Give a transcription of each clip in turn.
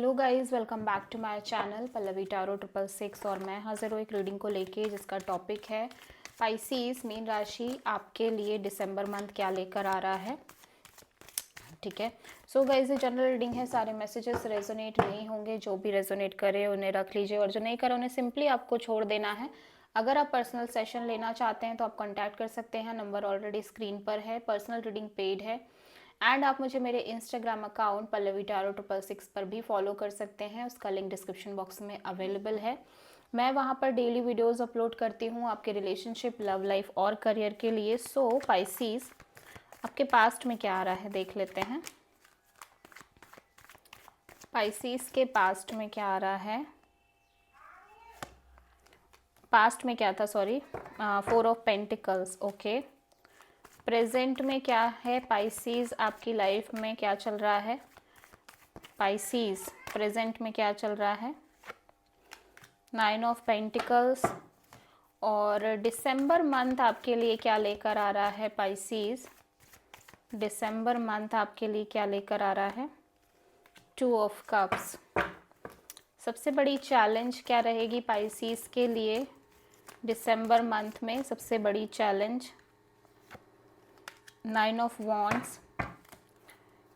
Hello guys, welcome back to my channel Pallavi tarot 666 और मैं हाजिर हूँ एक रीडिंग को लेके जिसका टॉपिक है पाइसीज मीन राशि आपके लिए दिसंबर मंथ क्या लेकर आ रहा है। ठीक है, सो गाइस ये जनरल रीडिंग है, सारे मैसेजेस रेजोनेट नहीं होंगे, जो भी रेजोनेट करे उन्हें रख लीजिए और जो नहीं करे उन्हें सिंपली आपको छोड़ देना है। अगर आप पर्सनल सेशन लेना चाहते हैं तो आप कॉन्टैक्ट कर सकते हैं, नंबर ऑलरेडी स्क्रीन पर है। पर्सनल रीडिंग पेड है एंड आप मुझे मेरे इंस्टाग्राम अकाउंट पल्लवी टारो 666 पर भी फॉलो कर सकते हैं, उसका लिंक डिस्क्रिप्शन बॉक्स में अवेलेबल है। मैं वहाँ पर डेली वीडियोस अपलोड करती हूँ आपके रिलेशनशिप, लव लाइफ और करियर के लिए। सो पाइसीज आपके पास्ट में क्या आ रहा है देख लेते हैं। पाइसीज के पास्ट में क्या आ रहा है, पास्ट में क्या था, sorry, 4 of pentacles. Okay, present में क्या है, पाइसीज आपकी लाइफ में क्या चल रहा है, पाइसीज प्रेजेंट में क्या चल रहा है, 9 ऑफ पेंटिकल्स। और दिसंबर मंथ आपके लिए क्या लेकर आ रहा है पाइसीज, दिसंबर मंथ आपके लिए क्या लेकर आ रहा है, 2 ऑफ कप्स। सबसे बड़ी चैलेंज क्या रहेगी पाइसीज के लिए दिसंबर मंथ में, सबसे बड़ी चैलेंज 9 ऑफ वॉन्ड्स।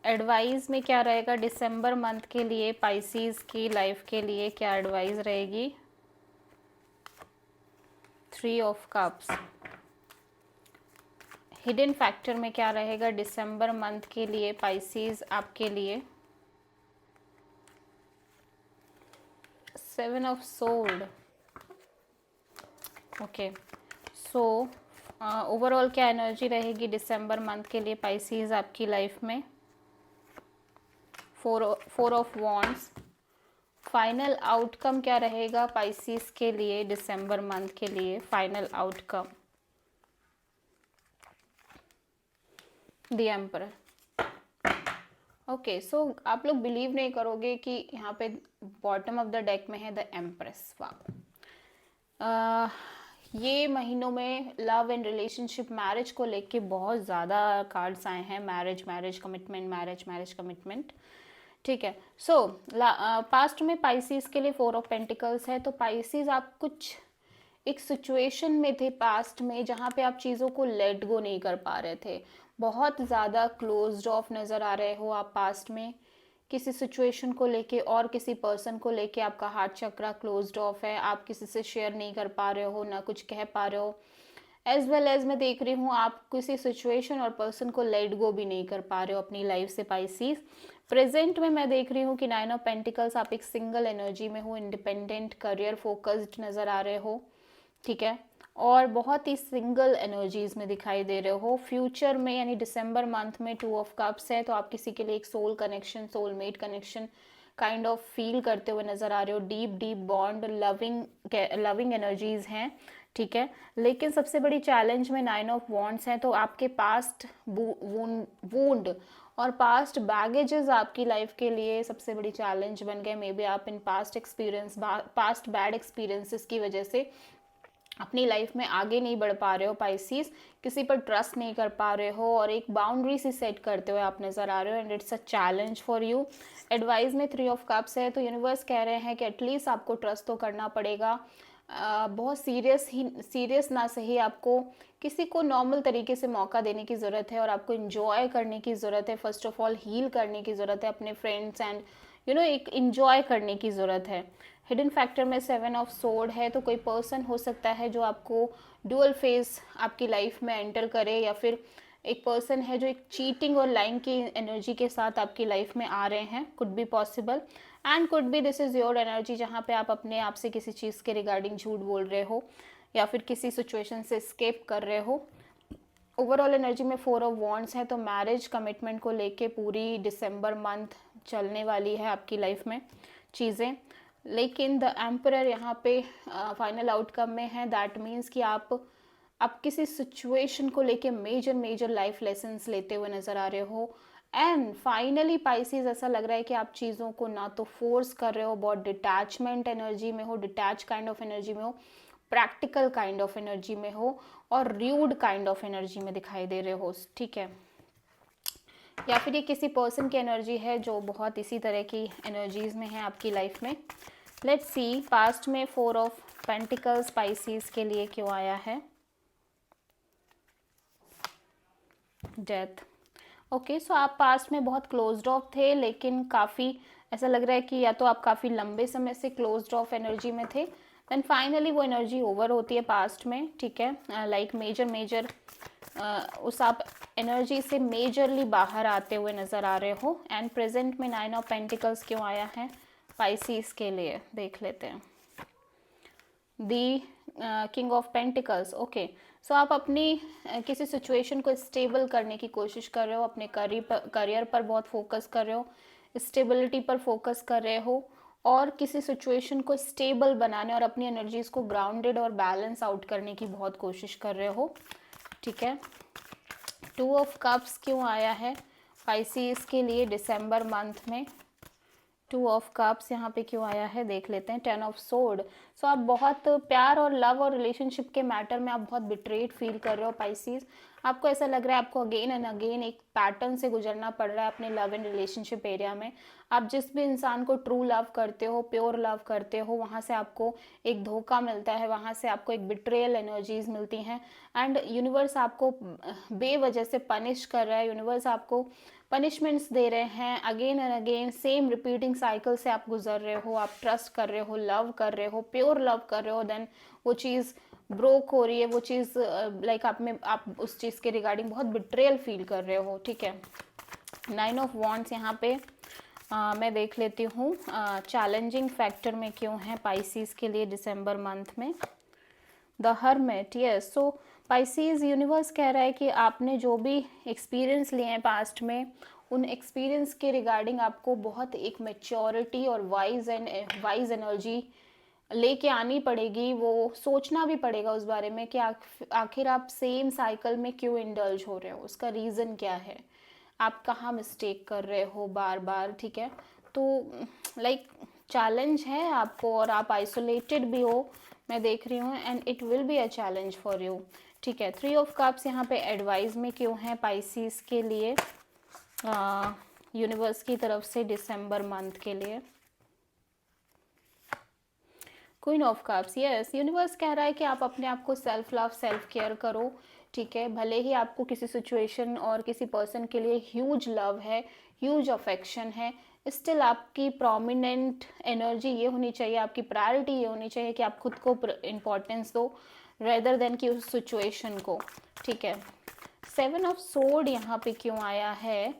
एडवाइस में क्या रहेगा दिसंबर मंथ के लिए, पाइसीज की लाइफ के लिए क्या एडवाइस रहेगी, 3 ऑफ कप्स। हिडन फैक्टर में क्या रहेगा दिसंबर मंथ के लिए पाइसीज आपके लिए, 7 of sold. Okay, so overall क्या एनर्जी रहेगी दिसंबर मंथ के लिए पाइसीज आपकी लाइफ में, 4 ऑफ वॉन्ड्स। फाइनल आउटकम क्या रहेगा पाइसीज के लिए दिसंबर मंथ के लिए, final outcome the emperor. Okay, so आप लोग बिलीव नहीं करोगे कि यहाँ पे बॉटम ऑफ द डेक में है द एम्प्रेस। वाह, ये महीनों में लव एंड रिलेशनशिप, मैरिज को लेके बहुत ज़्यादा कार्ड्स आए हैं, marriage marriage commitment, marriage marriage commitment. ठीक है, सो पास्ट में पाइसीज के लिए 4 ऑफ पेंटिकल्स है, तो पाइसीज आप कुछ एक सिचुएशन में थे पास्ट में जहाँ पे आप चीज़ों को लेट गो नहीं कर पा रहे थे, बहुत ज़्यादा क्लोज्ड ऑफ नज़र आ रहे हो आप पास्ट में किसी सिचुएशन को लेके और किसी पर्सन को लेके आपका हार्ट चक्रा क्लोज्ड ऑफ है, आप किसी से शेयर नहीं कर पा रहे हो, ना कुछ कह पा रहे हो। एज वेल एज मैं देख रही हूँ आप किसी सिचुएशन और पर्सन को लेट गो भी नहीं कर पा रहे हो अपनी लाइफ से पाइसीज। प्रेजेंट में मैं देख रही हूँ कि 9 ऑफ पेंटिकल्स, आप एक सिंगल एनर्जी में हो, इंडिपेंडेंट करियर फोकस्ड नज़र आ रहे हो। ठीक है, और बहुत ही सिंगल एनर्जीज में दिखाई दे रहे हो। फ्यूचर में यानी दिसंबर मंथ में 2 ऑफ कप्स है, तो आप किसी के लिए एक soul connection, soulmate connection kind of feel करते हुए नजर आ रहे हो, deep deep bond, loving energies हैं। ठीक है, लेकिन सबसे बड़ी चैलेंज में 9 ऑफ वॉन्ड्स हैं, तो आपके पास्ट वूंड और पास्ट बैगेजेस आपकी लाइफ के लिए सबसे बड़ी चैलेंज बन गए। मे बी आप in past experience, past bad experiences की वजह से अपनी लाइफ में आगे नहीं बढ़ पा रहे हो पाइसीज, किसी पर ट्रस्ट नहीं कर पा रहे हो और एक बाउंड्री सी सेट करते हुए आप नज़र आ रहे हो, and it's a challenge for you. Advice में 3 ऑफ कप्स है, तो यूनिवर्स कह रहे हैं कि एटलीस्ट आपको ट्रस्ट तो करना पड़ेगा। बहुत सीरियस ना सही, आपको किसी को नॉर्मल तरीके से मौका देने की ज़रूरत है और आपको इन्जॉय करने की ज़रूरत है। फर्स्ट ऑफ ऑल हील करने की ज़रूरत है अपने फ्रेंड्स एंड एक इन्जॉय करने की ज़रूरत है। हिडन फैक्टर में 7 ऑफ सोर्ड है, तो कोई पर्सन हो सकता है जो आपको डुअल फेस आपकी लाइफ में एंटर करे, या फिर एक पर्सन है जो एक चीटिंग और लाइंग की एनर्जी के साथ आपकी लाइफ में आ रहे हैं, could be possible and could be this is your energy, जहाँ पे आप अपने आप से किसी चीज़ के रिगार्डिंग झूठ बोल रहे हो या फिर किसी सिचुएशन से स्केप कर रहे हो। ओवरऑल एनर्जी में 4 ऑफ वॉन्ड्स है, तो मैरिज कमिटमेंट को लेके पूरी दिसंबर मंथ चलने वाली है आपकी लाइफ में चीज़ें। लेकिन द एम्परर यहाँ पे फाइनल आउटकम में है, दैट मीन्स कि आप किसी सिचुएशन को लेके मेजर मेजर लाइफ लेसन्स लेते हुए नज़र आ रहे हो। एंड फाइनली पाइसीज ऐसा लग रहा है कि आप चीज़ों को ना तो फोर्स कर रहे हो, बहुत डिटैचमेंट एनर्जी में हो, डिटैच काइंड ऑफ एनर्जी में हो, प्रैक्टिकल काइंड ऑफ एनर्जी में हो और र्यूड काइंड ऑफ एनर्जी में दिखाई दे रहे हो। ठीक है, या फिर ये किसी पर्सन की एनर्जी है जो बहुत इसी तरह की एनर्जीज में है आपकी लाइफ में। लेट्स सी पास्ट में 4 ऑफ पेंटिकल्स स्पाइसीज के लिए क्यों आया है। डेथ। ओके, सो आप पास्ट में बहुत क्लोज्ड ऑफ थे, लेकिन काफ़ी ऐसा लग रहा है कि या तो आप काफ़ी लंबे समय से क्लोज्ड ऑफ एनर्जी में थे, देन फाइनली वो एनर्जी ओवर होती है पास्ट में, ठीक है। लाइक मेजर उस आप एनर्जी से मेजरली बाहर आते हुए नज़र आ रहे हो। एंड प्रेजेंट में 9 ऑफ पेंटिकल्स क्यों आया है पाइसीज के लिए, देख लेते हैं। दी king of pentacles. Okay, so आप अपनी किसी सिचुएशन को स्टेबल करने की कोशिश कर रहे हो, अपने करियर पर बहुत फोकस कर रहे हो, स्टेबिलिटी पर फोकस कर रहे हो, और किसी सिचुएशन को स्टेबल बनाने और अपनी एनर्जीज को ग्राउंडेड और बैलेंस आउट करने की बहुत कोशिश कर रहे हो, ठीक है। 2 ऑफ कप्स क्यों आया है पाइसीज के लिए दिसंबर मंथ में। 2 ऑफ कप्स यहाँ पे क्यों आया है देख लेते हैं। 10 ऑफ सोर्ड। सो आप बहुत प्यार और लव और रिलेशनशिप के मैटर में आप बहुत बिट्रेड फील कर रहे हो पाइसीज। आपको ऐसा लग रहा है आपको अगेन एंड अगेन एक पैटर्न से गुजरना पड़ रहा है अपने लव एंड रिलेशनशिप एरिया में। आप जिस भी इंसान को ट्रू लव करते हो, प्योर लव करते हो, वहाँ से आपको एक धोखा मिलता है, वहाँ से आपको एक बिट्रेयल एनर्जीज मिलती हैं। एंड यूनिवर्स आपको बेवजह से पनिश कर रहा है, यूनिवर्स आपको पनिशमेंट्स दे रहे हैं, again and again same repeating cycle से आप गुजर रहे हो। आप ट्रस्ट कर रहे हो, लव कर रहे हो, प्योर लव कर रहे हो, देन वो चीज़ ब्रोक हो रही है, वो चीज़ लाइक आप उस चीज़ के रिगार्डिंग बहुत बिट्रेयल फील कर रहे हो, ठीक है। 9 ऑफ वॉन्ड्स यहाँ पे मैं देख लेती हूँ चैलेंजिंग फैक्टर में क्यों है पाइसीज के लिए दिसंबर मंथ में। The hermit. Yes, so Pisces universe कह रहा है कि आपने जो भी एक्सपीरियंस लिए हैं पास्ट में, उन एक्सपीरियंस के रिगार्डिंग आपको बहुत एक मेच्योरिटी और वाइज एनर्जी लेके आनी पड़ेगी। वो सोचना भी पड़ेगा उस बारे में कि आखिर आप सेम साइकिल में क्यों इंडल्ज हो रहे हो, उसका रीज़न क्या है, आप कहाँ मिस्टेक कर रहे हो बार बार, ठीक है। तो लाइक चैलेंज है आपको और आप आइसोलेटेड भी हो, मैं देख रही हूँ, and it will be a challenge for you, ठीक है। 3 ऑफ कप्स यहाँ पे एडवाइस में क्यों है पाइसीज के लिए यूनिवर्स की तरफ से दिसंबर मंथ के लिए। Queen of cups. Yes, universe कह रहा है कि आप अपने आप को सेल्फ लव सेल्फ केयर करो, ठीक है। भले ही आपको किसी सिचुएशन और किसी पर्सन के लिए ह्यूज लव है, ह्यूज अफेक्शन है, स्टिल आपकी प्रोमिनेंट एनर्जी ये होनी चाहिए, आपकी प्रायोरिटी ये होनी चाहिए कि आप खुद को इम्पोर्टेंस दो रेदर देन कि उस सिचुएशन को, ठीक है। 7 ऑफ सोर्ड यहाँ पे क्यों आया है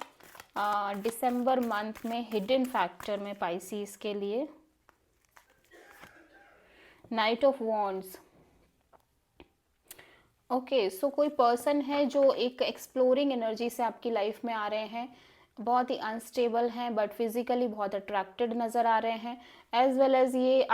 दिसंबर मंथ में हिडन फैक्टर में पाइसीज के लिए। Night of wands. ओके, सो कोई पर्सन है जो एक एक्सप्लोरिंग एनर्जी से आपकी लाइफ में आ रहे हैं, बहुत ही अनस्टेबल हैं बट फिजिकली बहुत अट्रैक्टेड नज़र आ रहे हैं, एज वेल एज ये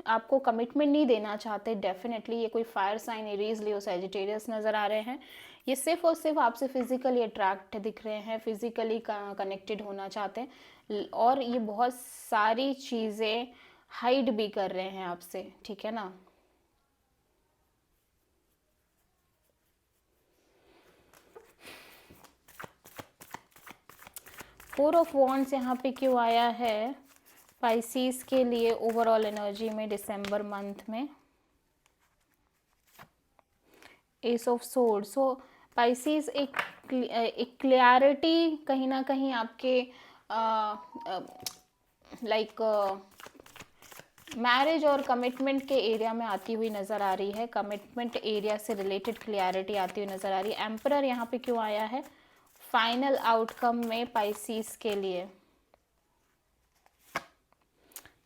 आपको कमिटमेंट नहीं देना चाहते। डेफिनेटली ये कोई फायर साइन, एरीज, लियो, सैजिटेरियस नज़र आ रहे हैं। ये सिर्फ और सिर्फ आपसे फिजिकली अट्रैक्ट दिख रहे हैं, फिजिकली कनेक्टेड होना चाहते हैं, और ये बहुत सारी चीज़ें हाइड भी कर रहे हैं आपसे, ठीक है ना। फोर ऑफ वॉन्ड्स यहाँ पे क्यों आया है पाइसीज के लिए ओवरऑल एनर्जी में दिसंबर मंथ में। S of sword. So Pisces एक क्लैरिटी कहीं ना कहीं आपके लाइक मैरिज और कमिटमेंट के एरिया में आती हुई नज़र आ रही है, कमिटमेंट एरिया से रिलेटेड क्लैरिटी आती हुई नज़र आ रही है। एम्परर यहाँ पे क्यों आया है फाइनल आउटकम में पाइसीज के लिए।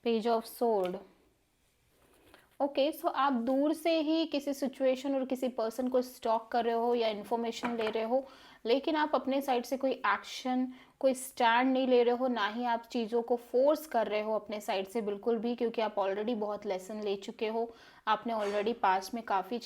Page of sword. Okay, so आप दूर से ही किसी सिचुएशन और किसी पर्सन को स्टॉक कर रहे हो या इन्फॉर्मेशन ले रहे हो, लेकिन आप अपने साइड से कोई एक्शन, कोई स्टैंड नहीं ले रहे हो, ना ही आप चीज़ों को फोर्स कर रहे हो अपने साइड से बिल्कुल भी, क्योंकि आप ऑलरेडी बहुत लेसन ले चुके हो, आपने ऑलरेडी पास्ट में काफ़ी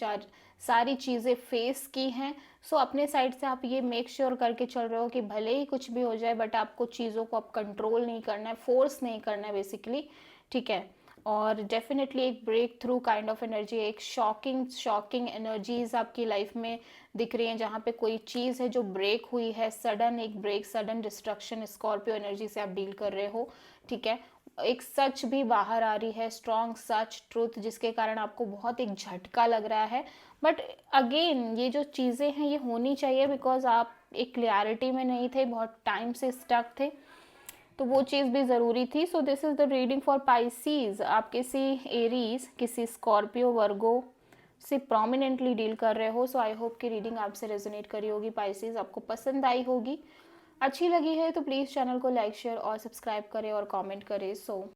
सारी चीज़ें फेस की हैं। सो अपने साइड से आप ये मेक श्योर करके चल रहे हो कि भले ही कुछ भी हो जाए बट आपको चीज़ों को आप कंट्रोल नहीं करना है, फोर्स नहीं करना है बेसिकली, ठीक है। और डेफिनेटली एक break through kind of energy, एक शॉकिंग एनर्जीज आपकी लाइफ में दिख रही हैं, जहाँ पे कोई चीज़ है जो ब्रेक हुई है, सडन एक break, sudden destruction, Scorpio energy से आप डील कर रहे हो, ठीक है। एक सच भी बाहर आ रही है, स्ट्रॉन्ग सच, ट्रुथ, जिसके कारण आपको बहुत एक झटका लग रहा है। बट अगेन ये जो चीज़ें हैं ये होनी चाहिए, बिकॉज आप एक क्लियरिटी में नहीं थे, बहुत टाइम से स्टक थे, तो वो चीज़ भी ज़रूरी थी। So this is the reading for Pisces. आप किसी एरीज, किसी स्कॉर्पियो, वर्गो से प्रोमिनेंटली डील कर रहे हो। सो आई होप कि रीडिंग आपसे रेजोनेट करी होगी पाइसीज, आपको पसंद आई होगी। अच्छी लगी है तो प्लीज़ चैनल को लाइक, शेयर और सब्सक्राइब करें और कमेंट करें। सो